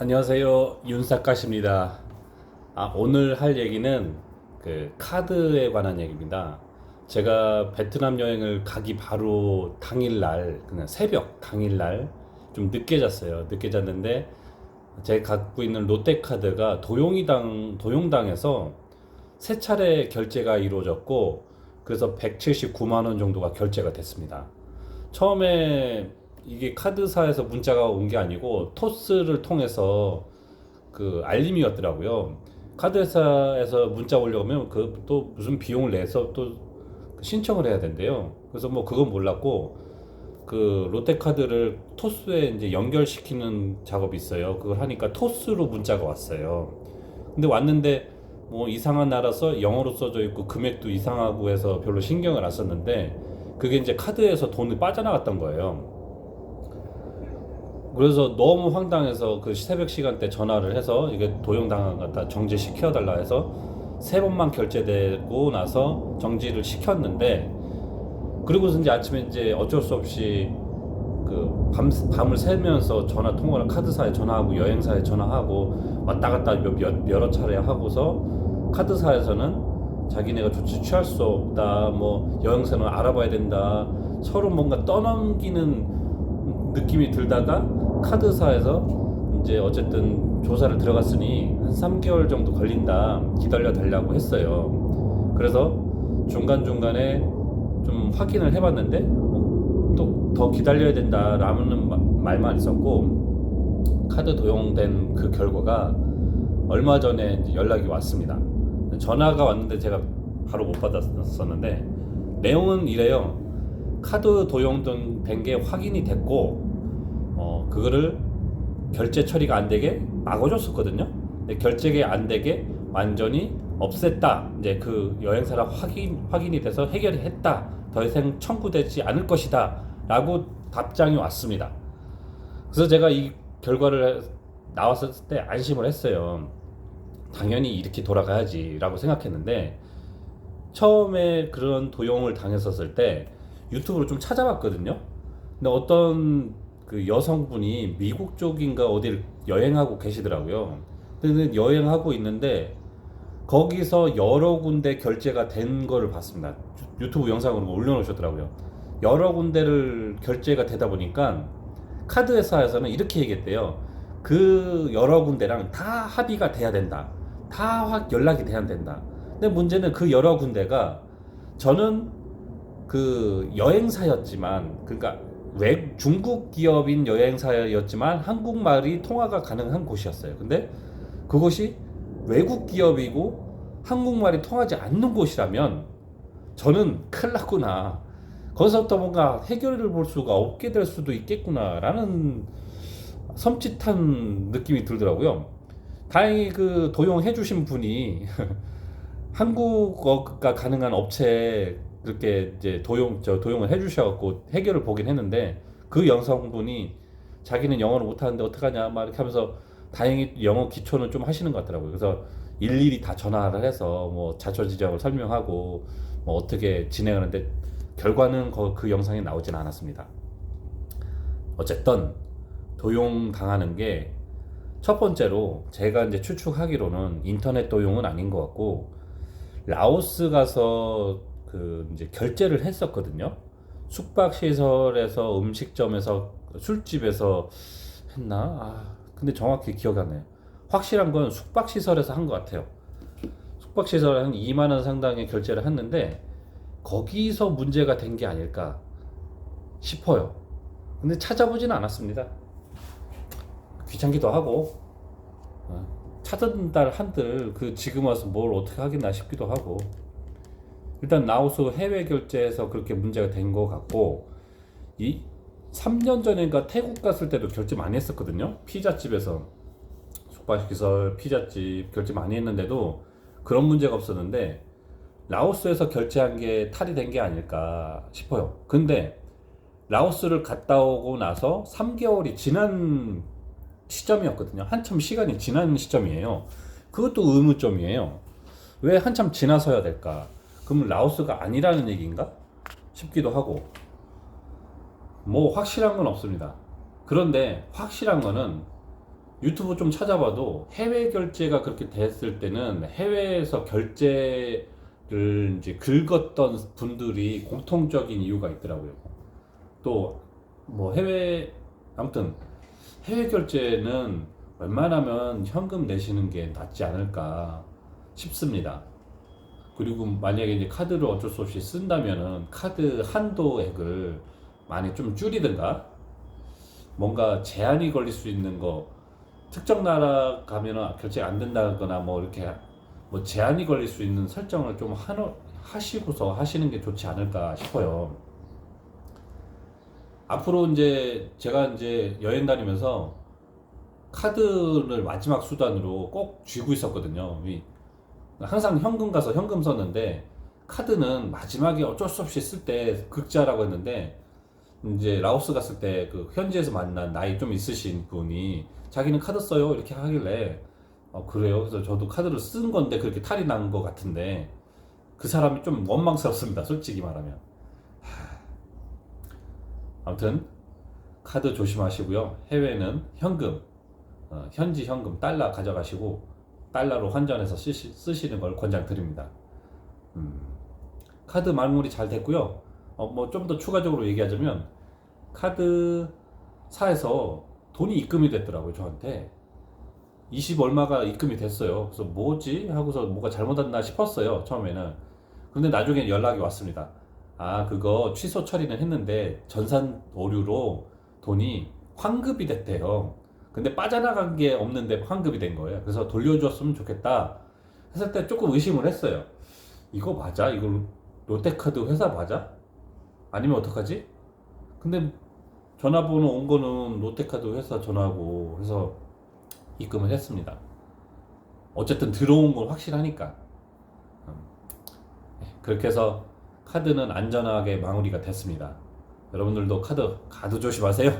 안녕하세요, 윤사카십니다. 오늘 할 얘기는 그 카드에 관한 얘기입니다. 제가 베트남 여행을 가기 바로 당일날, 그냥 새벽 당일날 좀 늦게 잤어요. 늦게 잤는데 제가 갖고 있는 롯데카드가 도용당에서 세 차례 결제가 이루어졌고, 그래서 179만 원 정도가 결제가 됐습니다. 처음에 이게 카드사에서 문자가 온 게 아니고 토스를 통해서 그 알림이 왔더라고요. 카드사에서 문자 오려면 그 또 무슨 비용을 내서 또 신청을 해야 된대요. 그래서 뭐 그건 몰랐고, 그 롯데카드를 토스에 이제 연결시키는 작업이 있어요. 그걸 하니까 토스로 문자가 왔어요. 근데 왔는데 뭐 이상한 나라서 영어로 써져 있고 금액도 이상하고 해서 별로 신경을 안 썼는데, 그게 이제 카드에서 돈이 빠져나갔던 거예요. 그래서 너무 황당해서 그 새벽 시간대 전화를 해서 이게 도용당한 것 같다, 정지시켜 달라 해서 세 번만 결제되고 나서 정지를 시켰는데, 그리고서 이제 아침에 이제 어쩔 수 없이 그 밤을 새면서 전화 통화를 카드사에 전화하고 여행사에 전화하고 왔다 갔다 여러 차례 하고서, 카드사에서는 자기네가 조치 취할 수 없다, 뭐 여행사는 알아봐야 된다, 서로 뭔가 떠넘기는 느낌이 들다가 카드사에서 이제 어쨌든 조사를 들어갔으니 한 3개월 정도 걸린다, 기다려 달라고 했어요. 그래서 중간중간에 좀 확인을 해봤는데 또 더 기다려야 된다라는 말만 있었고, 카드 도용된 그 결과가 얼마 전에 이제 연락이 왔습니다. 전화가 왔는데 제가 바로 못 받았었는데, 내용은 이래요. 카드 도용된 게 확인이 됐고, 그거를 결제 처리가 안 되게 막아줬었거든요. 근데 결제가 안 되게 완전히 없앴다, 이제 그 여행사랑 확인이 돼서 해결이 했다, 더 이상 청구되지 않을 것이다 라고 답장이 왔습니다. 그래서 제가 이 결과를 나왔을 때 안심을 했어요. 당연히 이렇게 돌아가야지 라고 생각했는데, 처음에 그런 도용을 당했었을 때 유튜브로 좀 찾아봤거든요. 근데 어떤 그 여성분이 미국 쪽인가 어디를 여행하고 계시더라고요. 근데 여행하고 있는데 거기서 여러 군데 결제가 된 거를 봤습니다. 유튜브 영상으로 올려놓으셨더라고요. 여러 군데를 결제가 되다 보니까 카드 회사에서는 이렇게 얘기했대요. 그 여러 군데랑 다 합의가 돼야 된다, 다 확 연락이 돼야 된다. 근데 문제는 그 여러 군데가, 저는 그 여행사였지만, 그러니까 중국 기업인 여행사였지만 한국말이 통화가 가능한 곳이었어요. 근데 그곳이 외국 기업이고 한국말이 통하지 않는 곳이라면 저는 큰일 났구나, 거기서부터 뭔가 해결을 볼 수가 없게 될 수도 있겠구나라는 섬찟한 느낌이 들더라고요. 다행히 그 도용해 주신 분이 한국어가 가능한 업체에 그렇게 이제 도용을 해주셔갖고 해결을 보긴 했는데, 그 여성분이 자기는 영어를 못하는데 어떡하냐 막 이렇게 하면서 다행히 영어 기초는 좀 하시는 것 같더라고요. 그래서 일일이 다 전화를 해서 뭐 자초지종을 설명하고 뭐 어떻게 진행하는데, 결과는 그 영상에 나오진 않았습니다. 어쨌든 도용 당하는 게, 첫 번째로 제가 이제 추측하기로는 인터넷 도용은 아닌 것 같고, 라오스 가서 그 이제 결제를 했었거든요. 숙박 시설에서, 음식점에서, 술집에서 했나? 근데 정확히 기억이 안 나요. 확실한 건 숙박 시설에서 한 것 같아요. 숙박 시설에 한 2만 원 상당의 결제를 했는데 거기서 문제가 된 게 아닐까 싶어요. 근데 찾아보지는 않았습니다. 귀찮기도 하고, 찾은 달 한들 그 지금 와서 뭘 어떻게 하겠나 싶기도 하고. 일단 라오스 해외 결제에서 그렇게 문제가 된 것 같고, 이 3년 전인가 태국 갔을 때도 결제 많이 했었거든요. 피자집에서, 숙박시설 피자집 결제 많이 했는데도 그런 문제가 없었는데, 라오스에서 결제한 게 탈이 된 게 아닐까 싶어요. 근데 라오스를 갔다 오고 나서 3개월이 지난 시점이었거든요. 한참 시간이 지난 시점이에요. 그것도 의문점이에요. 왜 한참 지나서야 될까? 그럼 라오스가 아니라는 얘기인가 싶기도 하고. 뭐 확실한 건 없습니다. 그런데 확실한 거는 유튜브 좀 찾아봐도 해외 결제가 그렇게 됐을 때는 해외에서 결제를 이제 긁었던 분들이 공통적인 이유가 있더라고요. 또 뭐 해외 아무튼 해외 결제는 웬만하면 현금 내시는 게 낫지 않을까 싶습니다. 그리고 만약에 이제 카드를 어쩔 수 없이 쓴다면은 카드 한도액을 많이 좀 줄이든가 뭔가 제한이 걸릴 수 있는 거 특정 나라 가면은 결제 안 된다거나 뭐 이렇게 뭐 제한이 걸릴 수 있는 설정을 좀 하시고서 하시는 게 좋지 않을까 싶어요. 앞으로 이제 제가 이제 여행 다니면서 카드를 마지막 수단으로 꼭 쥐고 있었거든요. 항상 현금 가서 현금 썼는데 카드는 마지막에 어쩔 수 없이 쓸 때 극자라고 했는데 이제 라오스 갔을 때 그 현지에서 만난 나이 좀 있으신 분이 자기는 카드 써요 이렇게 하길래 그래요. 그래서 저도 카드를 쓴 건데 그렇게 탈이 난 것 같은데 그 사람이 좀 원망스럽습니다. 솔직히 말하면. 아무튼 카드 조심하시고요. 해외는 현금, 현지 현금 달러 가져가시고 달러로 환전해서 쓰시는 걸 권장드립니다. 음, 카드 마무리 잘 됐고요. 뭐 좀 더 추가적으로 얘기하자면 카드사에서 돈이 입금이 됐더라고요. 저한테 20 얼마가 입금이 됐어요. 그래서 뭐지 하고서 뭐가 잘못됐나 싶었어요. 처음에는. 근데 나중에 연락이 왔습니다. 아, 그거 취소 처리는 했는데 전산 오류로 돈이 환급이 됐대요. 근데 빠져나간 게 없는데 환급이 된 거예요. 그래서 돌려줬으면 좋겠다 했을 때 조금 의심을 했어요. 이거 맞아? 이거 롯데카드 회사 맞아? 아니면 어떡하지? 근데 전화번호 온 거는 롯데카드 회사 전화고 해서 입금을 했습니다. 어쨌든 들어온 건 확실하니까. 그렇게 해서 카드는 안전하게 마무리가 됐습니다. 여러분들도 카드 조심하세요.